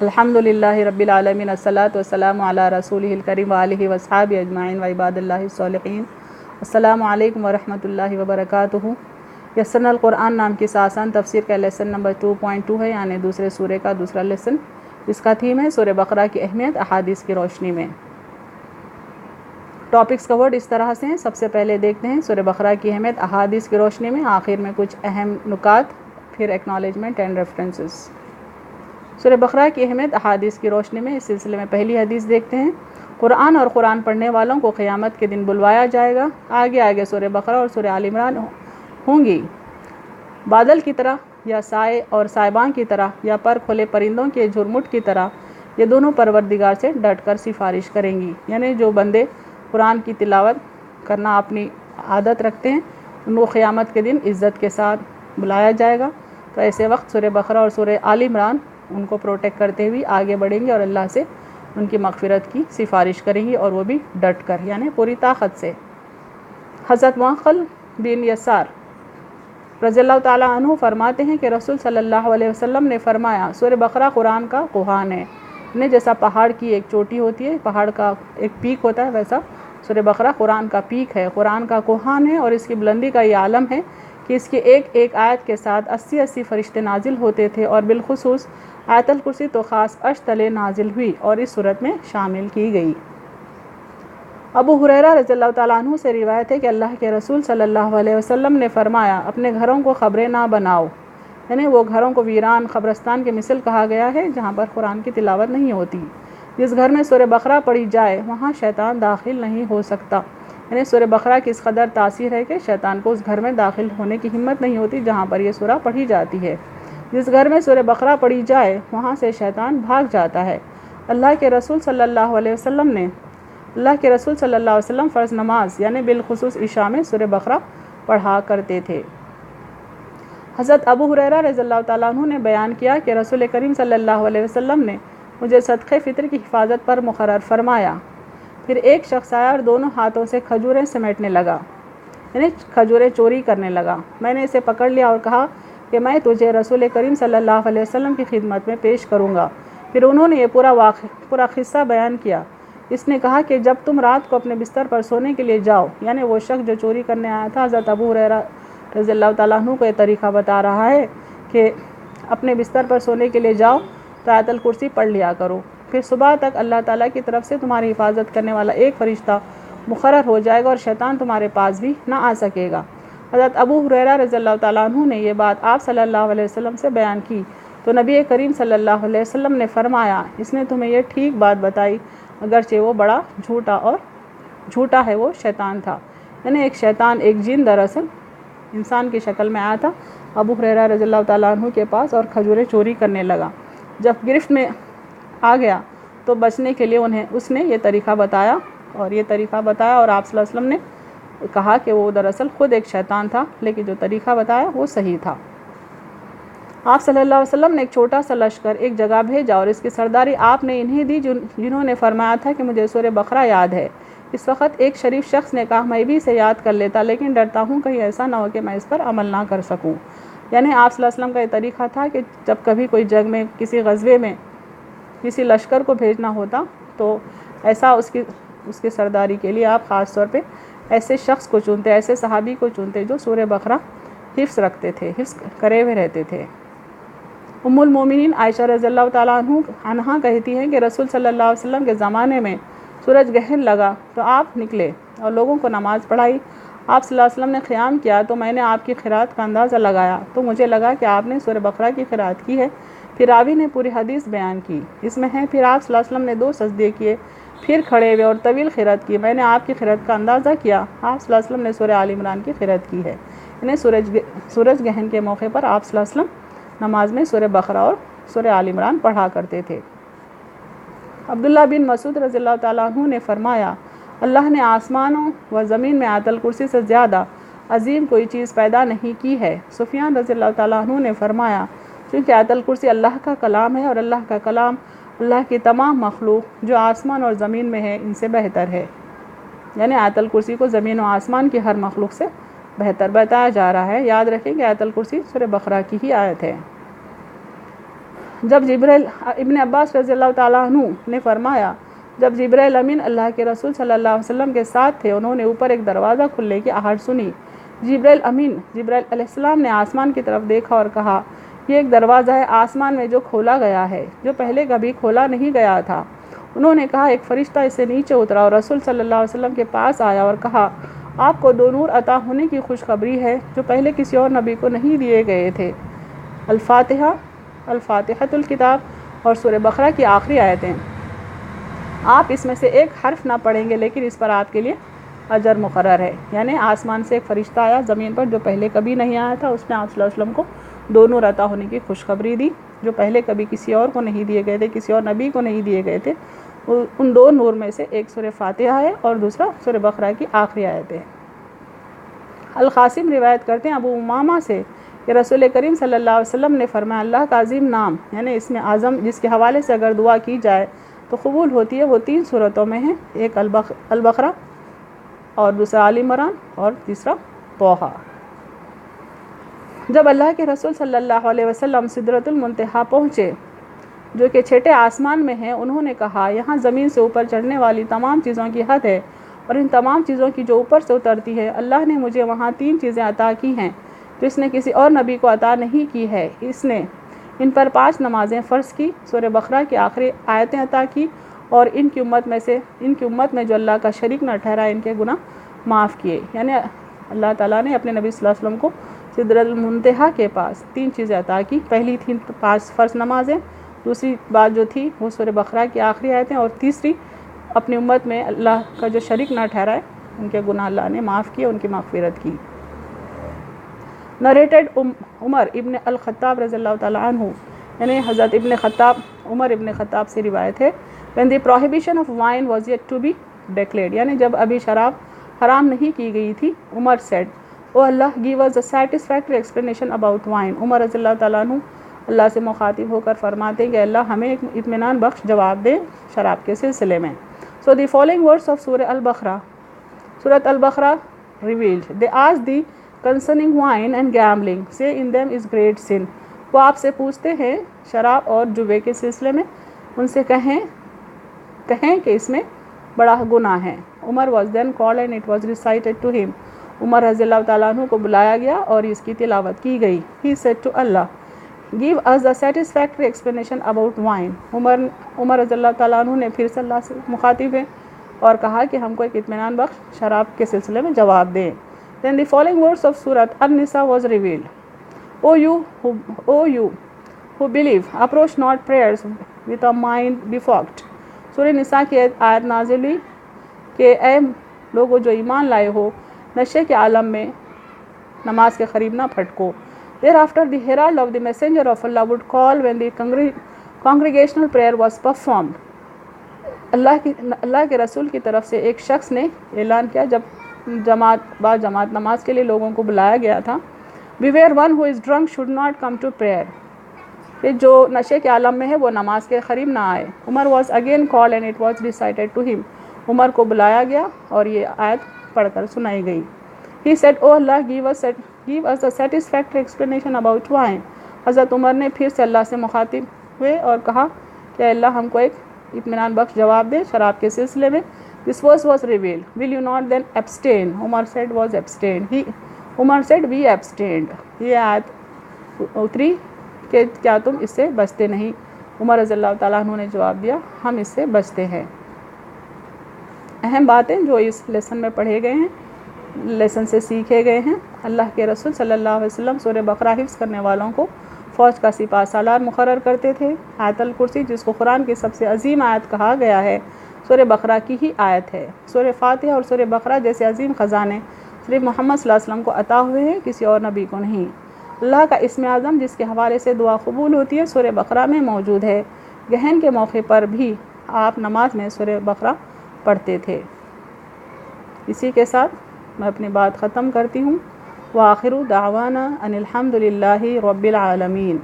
الحمدللہ رب العالمین الصلاۃ والسلام علی رسولہ الکریم وآلہ وصحبہ اجمعین وعباد اللہ الصالحین۔ السلام علیکم ورحمۃ اللہ وبرکاتہ۔ یسرنا القرآن نام کی آسان تفسیر کا لیسن نمبر 2.2 ہے، یعنی دوسرے سورے کا دوسرا لیسن، جس کا تھیم ہے سورہ بقرہ کی اہمیت احادیث کی روشنی میں۔ ٹاپکس کورڈ اس طرح سے ہیں۔ سب سے پہلے دیکھتے ہیں سورہ بقرہ کی اہمیت احادیث کی روشنی میں، آخر میں کچھ اہم نکات، پھر ایکنالجمنٹ اینڈ ریفرنسز۔ سورہ بقرہ کی اہمیت احادیث کی روشنی میں، اس سلسلے میں پہلی حدیث دیکھتے ہیں۔ قرآن اور قرآن پڑھنے والوں کو قیامت کے دن بلوایا جائے گا۔ آگے آگے سورہ بقرہ اور سورہ آل عمران ہوں گی۔ بادل کی طرح یا سائے اور سائبان کی طرح یا پر کھلے پرندوں کے جھرمٹ کی طرح یہ دونوں پروردگار سے ڈٹ کر سفارش کریں گی، یعنی جو بندے قرآن کی تلاوت کرنا اپنی عادت رکھتے ہیں ان کو قیامت کے دن عزت کے ساتھ بلایا جائے گا۔ تو ایسے وقت سورہ بقرہ اور سورہ آل عمران ان کو پروٹیکٹ کرتے ہوئے آگے بڑھیں گے اور اللہ سے ان کی مغفرت کی سفارش کریں گی، اور وہ بھی ڈٹ کر، یعنی پوری طاقت سے۔ حضرت معقل بن یسار رضی اللہ تعالیٰ عنہ فرماتے ہیں کہ رسول صلی اللہ علیہ وسلم نے فرمایا، سورہ بقرہ قرآن کا کوہان ہے، یعنی جیسا پہاڑ کی ایک چوٹی ہوتی ہے، پہاڑ کا ایک پیک ہوتا ہے، ویسا سورہ بقرہ قرآن کا پیک ہے، قرآن کا کوہان ہے، اور اس کی بلندی کا یہ عالم ہے کہ اس کی ایک ایک آیت کے ساتھ 80 فرشتے نازل ہوتے تھے، اور بالخصوص آیت الکرسی تو خاص عرش تلے نازل ہوئی اور اس صورت میں شامل کی گئی۔ ابو ہریرہ رضی اللہ تعالیٰ عنہ سے روایت ہے کہ اللہ کے رسول صلی اللہ علیہ وسلم نے فرمایا، اپنے گھروں کو قبریں نہ بناؤ، یعنی وہ گھروں کو ویران قبرستان کے مثل کہا گیا ہے جہاں پر قرآن کی تلاوت نہیں ہوتی۔ جس گھر میں سورہ بقرہ پڑھی جائے وہاں شیطان داخل نہیں ہو سکتا، یعنی سورہ بقرہ کی اس قدر تاثیر ہے کہ شیطان کو اس گھر میں داخل ہونے کی ہمت نہیں ہوتی جہاں پر یہ سورہ پڑھی جاتی ہے۔ جس گھر میں سورہ بقرہ پڑھی جائے وہاں سے شیطان بھاگ جاتا ہے۔ اللہ کے رسول صلی اللہ علیہ وسلم فرض نماز یعنی بالخصوص عشاء میں سورہ بقرہ پڑھا کرتے تھے۔ حضرت ابو ہریرہ رضی اللہ تعالیٰ عنہ نے بیان کیا کہ رسول کریم صلی اللہ علیہ وسلم نے مجھے صدقہ فطر کی حفاظت پر مقرر فرمایا۔ پھر ایک شخص آیا اور دونوں ہاتھوں سے کھجوریں سمیٹنے لگا، یعنی کھجوریں چوری کرنے لگا۔ میں نے اسے پکڑ لیا اور کہا کہ میں تجھے رسول کریم صلی اللہ علیہ وسلم کی خدمت میں پیش کروں گا۔ پھر انہوں نے یہ پورا قصہ بیان کیا۔ اس نے کہا کہ جب تم رات کو اپنے بستر پر سونے کے لیے جاؤ، یعنی وہ شخص جو چوری کرنے آیا تھا، حضرت ابو ہریرہ رضی اللہ تعالیٰ عنہ کو یہ طریقہ بتا رہا ہے کہ اپنے بستر پر سونے کے لیے جاؤ تو آیت الکرسی پڑھ لیا کرو، پھر صبح تک اللہ تعالیٰ کی طرف سے تمہاری حفاظت کرنے والا ایک فرشتہ مقرر ہو جائے گا اور شیطان تمہارے پاس بھی نہ آ سکے گا۔ حضرت ابو ہریرہ رضی اللہ تعالیٰ عنہ نے یہ بات آپ صلی اللہ علیہ وسلم سے بیان کی تو نبی کریم صلی اللہ علیہ وسلم نے فرمایا، اس نے تمہیں یہ ٹھیک بات بتائی اگرچہ وہ بڑا جھوٹا ہے، وہ شیطان تھا، یعنی ایک شیطان، ایک جن دراصل انسان کی شکل میں آیا تھا ابو ہریرہ رضی اللہ تعالیٰ عنہ کے پاس اور کھجوریں چوری کرنے لگا۔ جب گرفت میں آ گیا تو بچنے کے لیے اس نے یہ طریقہ بتایا اور آپ صلی اللہ علیہ وسلم نے کہا کہ وہ دراصل خود ایک شیطان تھا، لیکن جو طریقہ بتایا وہ صحیح تھا۔ آپ صلی اللہ علیہ وسلم نے ایک چھوٹا سا لشکر ایک جگہ بھیجا اور اس کی سرداری آپ نے انہیں دی جنہوں نے فرمایا تھا کہ مجھے سورہ بقرہ یاد ہے۔ اس وقت ایک شریف شخص نے کہا، میں بھی اسے یاد کر لیتا، لیکن ڈرتا ہوں کہیں ایسا نہ ہو کہ میں اس پر عمل نہ کر سکوں۔ یعنی آپ صلی اللہ علیہ وسلم کا یہ طریقہ تھا کہ جب کبھی کوئی جنگ میں، کسی غزوے میں کسی لشکر کو بھیجنا ہوتا تو ایسا اس کی سرداری کے لیے آپ خاص طور پہ ایسے شخص کو چنتے، ایسے صحابی کو چنتے جو سورہ بقرہ حفظ رکھتے تھے، حفظ کرے ہوئے رہتے تھے۔ ام المومنین عائشہ رضی اللہ تعالیٰ عنہا کہتی ہیں کہ رسول صلی اللہ علیہ وسلم کے زمانے میں سورج گہن لگا تو آپ نکلے اور لوگوں کو نماز پڑھائی۔ آپ صلی اللہ علیہ وسلم نے قیام کیا تو میں نے آپ کی قرات کا اندازہ لگایا تو مجھے لگا کہ آپ نے سورہ بقرہ کی قرات کی ہے۔ پھر راوی نے پوری حدیث بیان کی، اس میں ہے، پھر آپ صلی اللہ علیہ وسلم نے 2 سجدے کیے، پھر کھڑے ہوئے اور طویل قرات کی۔ میں نے آپ کی قرات کا اندازہ کیا، آپ صلی اللہ علیہ وسلم نے سورہ آل عمران کی قرات کی ہے، یعنی سورج گہن کے موقع پر آپ صلی اللہ علیہ وسلم نماز میں سورہ بقرہ اور سورہ آل عمران پڑھا کرتے تھے۔ عبداللہ بن مسعود رضی اللہ تعالیٰ عنہ نے فرمایا، اللہ نے آسمانوں و زمین میں آیت الکرسی سے زیادہ عظیم کوئی چیز پیدا نہیں کی ہے۔ سفیان رضی اللہ تعالیٰ عنہ نے فرمایا، چونکہ آیت الکرسی اللہ کا کلام ہے اور اللہ کا کلام اللہ کی تمام مخلوق جو آسمان اور زمین میں ہے ان سے بہتر ہے، یعنی آیت الکرسی کو زمین و آسمان کی ہر مخلوق سے بہتر بتایا جا رہا ہے۔ یاد رکھیں کہ آیت الکرسی سورہ بقرہ کی ہی آیت ہے۔ جب جبرائیل ابن عباس رضی اللہ تعالیٰ عنہ نے فرمایا جب جبرائیل امین اللہ کے رسول صلی اللہ علیہ وسلم کے ساتھ تھے انہوں نے اوپر ایک دروازہ کھلنے کی آہٹ سنی۔ جبرائیل علیہ السلام نے آسمان کی طرف دیکھا اور کہا یہ ایک دروازہ ہے آسمان میں جو کھولا گیا ہے جو پہلے کبھی کھولا نہیں گیا تھا۔ انہوں نے کہا ایک فرشتہ اس سے نیچے اترا اور رسول صلی اللہ علیہ وسلم کے پاس آیا اور کہا آپ کو 2 نور عطا ہونے کی خوشخبری ہے جو پہلے کسی اور نبی کو نہیں دیے گئے تھے۔ الفاتحۃ الکتاب اور سورہ بقرہ کی آخری آیتیں۔ آپ اس میں سے ایک حرف نہ پڑھیں گے لیکن اس پر آپ کے لیے اجر مقرر ہے۔ یعنی آسمان سے ایک فرشتہ آیا زمین پر جو پہلے کبھی نہیں آیا تھا، اس نے آپ صلی اللہ علیہ وسلم کو 2 نور عطا ہونے کی خوشخبری دی جو پہلے کبھی کسی اور کو نہیں دیے گئے تھے، کسی اور نبی کو نہیں دیے گئے تھے۔ ان 2 نور میں سے ایک سورہ فاتحہ ہے اور دوسرا سورہ بقرہ کی آخری آیتیں ہیں۔ القاسم روایت کرتے ہیں ابو امامہ سے کہ رسول کریم صلی اللہ علیہ وسلم نے فرمایا اللہ کا عظیم نام یعنی اسم اعظم جس کے حوالے سے اگر دعا کی جائے تو قبول ہوتی ہے وہ 3 صورتوں میں ہیں، ایک البقرہ اور دوسرا آل عمران اور تیسرا طٰہٰ۔ جب اللہ کے رسول صلی اللہ علیہ وسلم سدرۃ المنتہا پہنچے جو کہ 6 آسمان میں ہے، انہوں نے کہا یہاں زمین سے اوپر چڑھنے والی تمام چیزوں کی حد ہے اور ان تمام چیزوں کی جو اوپر سے اترتی ہے اللہ نے مجھے وہاں 3 چیزیں عطا کی ہیں جو اس نے کسی اور نبی کو عطا نہیں کی ہے۔ اس نے ان پر 5 نمازیں فرض کی، سورہ بقرہ کی آخری آیتیں عطا کی اور ان کی امت میں جو اللہ کا شریک نہ ٹھہرا ان کے گناہ معاف کیے۔ یعنی اللہ تعالیٰ نے اپنے نبی صلی اللہ علیہ وسلم کو سدرۃ المنتہا کے پاس 3 چیزیں عطا کی۔ پہلی تھی 5 فرض نمازیں، دوسری بات جو تھی وہ سورہ بقرہ کی آخری آیتیں اور تیسری اپنی امت میں اللہ کا جو شریک نہ ٹھہرائے ان کے گناہ اللہ نے معاف کیے، ان کی مغفرت کی۔ نریٹڈ عمر ابن الخطاب رضی اللہ تعالیٰ عنہ یعنی حضرت عمر ابن خطاب سے روایت ہے when the prohibition of wine was yet to be declared یعنی جب ابھی شراب حرام نہیں کی گئی تھی، عمر said O Allah give us a satisfactory explanation about wine۔ عمر رضی اللہ تعالیٰ عنہ اللہ سے مخاطب ہو کر فرماتے ہیں کہ اللہ ہمیں ایک اطمینان بخش جواب دے شراب کے سلسلے میں۔ So the following words of Surah Al-Baqarah revealed they asked the concerning wine and gambling say in them is great sin۔ وہ آپ سے پوچھتے ہیں شراب اور جوے کے سلسلے میں، ان سے کہیں کہ اس میں بڑا گناہ ہے۔ عمر was then called and it was recited to him۔ عمر رضی اللہ تعالیٰ عنہ کو بلایا گیا اور اس کی تلاوت کی گئی۔ He said to Allah give us a satisfactory explanation about wine۔ عمر رضی اللہ تعالیٰ عنہ نے پھر سے اللہ سے مخاطب ہیں اور کہا کہ ہم کو ایک اطمینان بخش شراب کے سلسلے میں جواب دیں۔ Then the following words of Surah An-Nisa was revealed۔ O you who believe, approach not prayers with a mind befogged۔ سورہ نساء کی آیت نازل ہوئی کہ اے لوگوں جو ایمان لائے ہو نشے کے عالم میں نماز کے قریب نہ پھٹکو۔ Thereafter the herald of the messenger of Allah would call when the congregational prayer was performed۔ اللہ کے رسول کی طرف سے ایک شخص نے اعلان کیا جب جماعت نماز کے لیے لوگوں کو بلایا گیا تھا Beware one who is drunk should not come to prayer۔ کہ جو نشے کے عالم میں ہے وہ نماز کے قریب نہ آئے۔ عمر was again called and it was recited to him۔ عمر کو بلایا گیا اور یہ آیت پڑھ کر سنائی گئی۔ He said oh Allah give us a satisfactory explanation about wine۔ حضرت عمر نے پھر سے اللہ سے مخاطب ہوئے اور کہا کہ اللہ ہم کو ایک اطمینان بخش جواب دے شراب کے سلسلے میں۔ This verse was revealed۔ Will you not then abstain؟ Umar said was abstained۔ Umar said we abstained۔ یہ آیت اتری کہ کیا تم اس سے بچتے نہیں؟ عمر رضی اللہ تعالیٰ عنہ نے جواب دیا ہم اس سے بچتے ہیں۔ اہم باتیں جو اس لیسن میں پڑھے گئے ہیں، لیسن سے سیکھے گئے ہیں۔ اللہ کے رسول صلی اللہ علیہ وسلم سورہ بقرہ حفظ کرنے والوں کو فوج کا سپاہ سالار مقرر کرتے تھے۔ آیت الکرسی جس کو قرآن کی سب سے عظیم آیت کہا گیا ہے سورہ بقرہ کی ہی آیت ہے۔ سورہ فاتحہ اور سورہ بقرہ جیسے عظیم خزانے صرف محمد صلی اللہ علیہ وسلم کو عطا ہوئے ہیں، کسی اور نبی کو نہیں۔ اللہ کا اسم اعظم جس کے حوالے سے دعا قبول ہوتی ہے سورہ بقرہ میں موجود ہے۔ گہن کے موقع پر بھی آپ نماز میں سورہ بقرہ پڑھتے تھے۔ اسی کے ساتھ میں اپنی بات ختم کرتی ہوں۔ وآخر دعوانا ان الحمد للہ رب العالمین۔